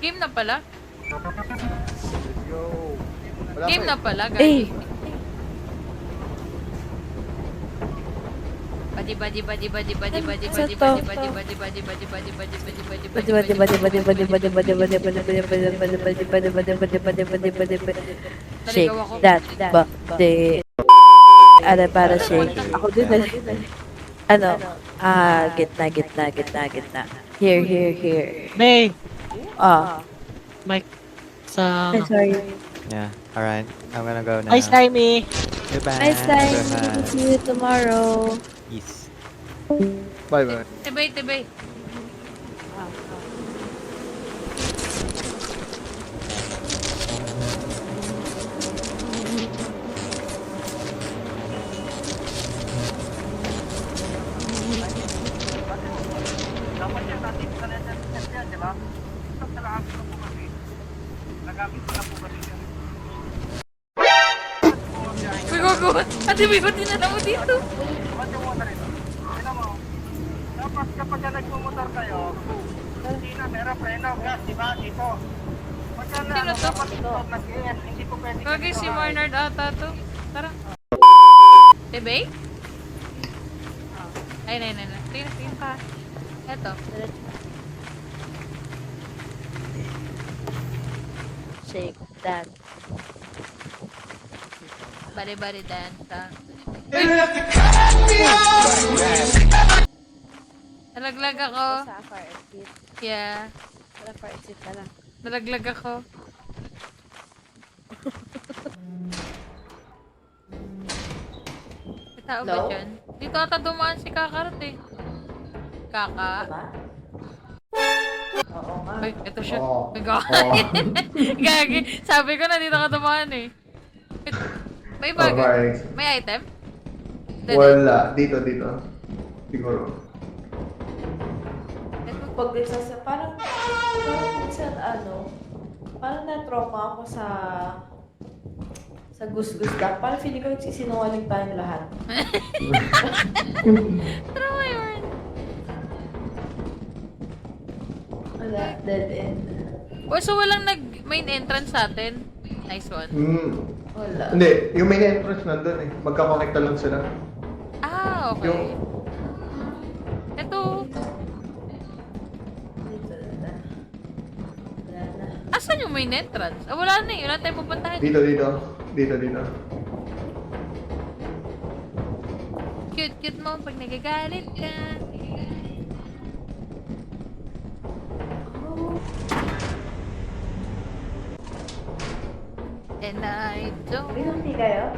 Game na pala? Let's go. Wala Game pa na eh. pala, guys. Eh, Badi badi badi badi badi badi Sa badi to, badi to. badi badi badi badi badi badi badi badi Badi badi badi badi badi badi badi badi badi badi badi badi badi badi badi badi badi badi. Shake Naligaw ako. that body. Ano para shake? Ako din na. Ano? Gitna, gitna, gitna, gitna. Here, here, here. May! Ah, Mike. Sa... I'm sorry. Yeah, alright. I'm gonna go now. Ay, slimy! Goodbye. Nice time. everyone. See you tomorrow. Peace. Bye bye. Tibay, tibay. Uy, gogo. Ate, may ba't dinala mo dito? Tapos kapag nagmumotor kayo, hindi na meron preno, gas, di ba? Dito. Pagka na, Sino to? stop na gear, hindi ko pwede Gagi si Marnard ata to. Tara. Tibay? Ay, nay, nay, nay. Tingnan, tingnan ka. Eto. Shake that. Bari-bari dance. Nalaglag ako. Sa fire exit. Yeah. Para fire exit na lang. Nalaglag ako. May tao ba Hello? dyan? Dito ata dumaan si Kakarot eh. Kaka. Oo nga. Uy, ito siya. Oo. May Gagi. Sabi ko na dito ka dumaan eh. May bagay. Alright. May item? Wala. Dito, dito. Siguro. Ito. Pag parang minsan parang na-trauma ako sa gusgus ka. Parang feeling ko sinungaling tayong lahat. Trauma yun. Wala, dead end. O, so walang nag-main entrance sa atin? Nice one. Wala. Hindi. Yung main entrance nandun eh. Magkakonekta lang sila. Ah, okay. Yung... Ito. Dito na. Wala na. Asan yung main entrance? Ah, wala na eh. Wala tayong pupuntahan. Dito, dito. Dito, dito. Cute mo pag nagagalit ka. And I don't... Isusi kayo?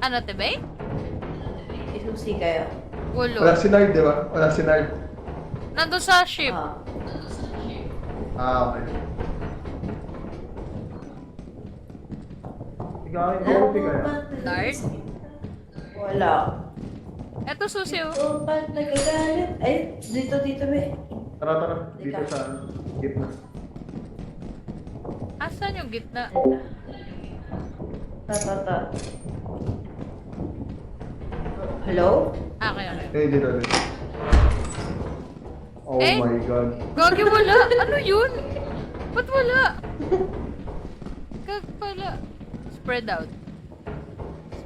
Ano, tebe? Isusi kayo? Ulo. Wala si Nard, di ba? Wala si Nard. Nandun sa ship. Okay. Ikaw, coffee kaya? Nard? Wala. Eto susi oh. Ito pa nagagalit. Ay, dito be. Tara, tara. Dito sa gitna. Asan yung gitna? Ta. Hello? Ah, okay. Eh, dito, dito. Oh Eh? my God. Gagi wala. Ano yun? Ba't wala? Gag pala. Spread out.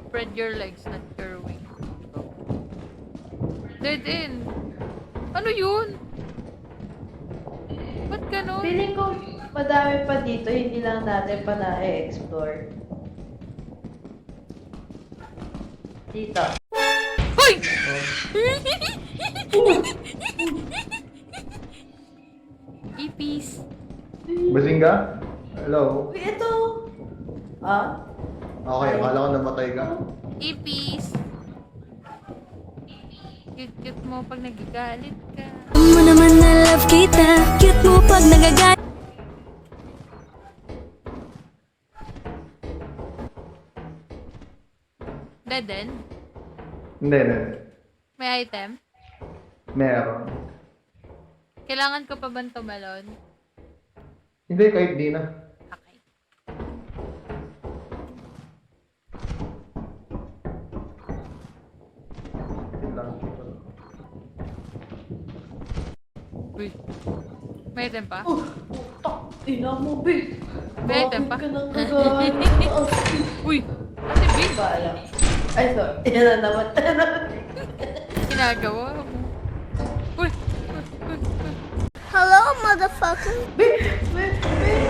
Spread your legs, not your wings. Dead end. Ano yun? Ba't ganon? Feeling ko madami pa dito, hindi lang natin pa na-explore. Dito. Hoy! Ipis. Bazinga? Hello? Uy, ito! Ah? Okay, akala ko namatay ka. Ipis. Cute mo pag nagagalit ka. Alam mo naman na love kita. Cute mo pag nagagalit. Dead end? Hindi. May item? Meron. Kailangan ko pa bang tumalon? Hindi, kahit di na. Okay. Yun lang. Uy. May item pa? Tok! ina mo, babe. May item pa? Bakit ka nang gagawin? Uy! Ate B, Baala. Ay, sorry. Yan na naman. ginagawa mo. Uy! Hello, motherfucker. Babe,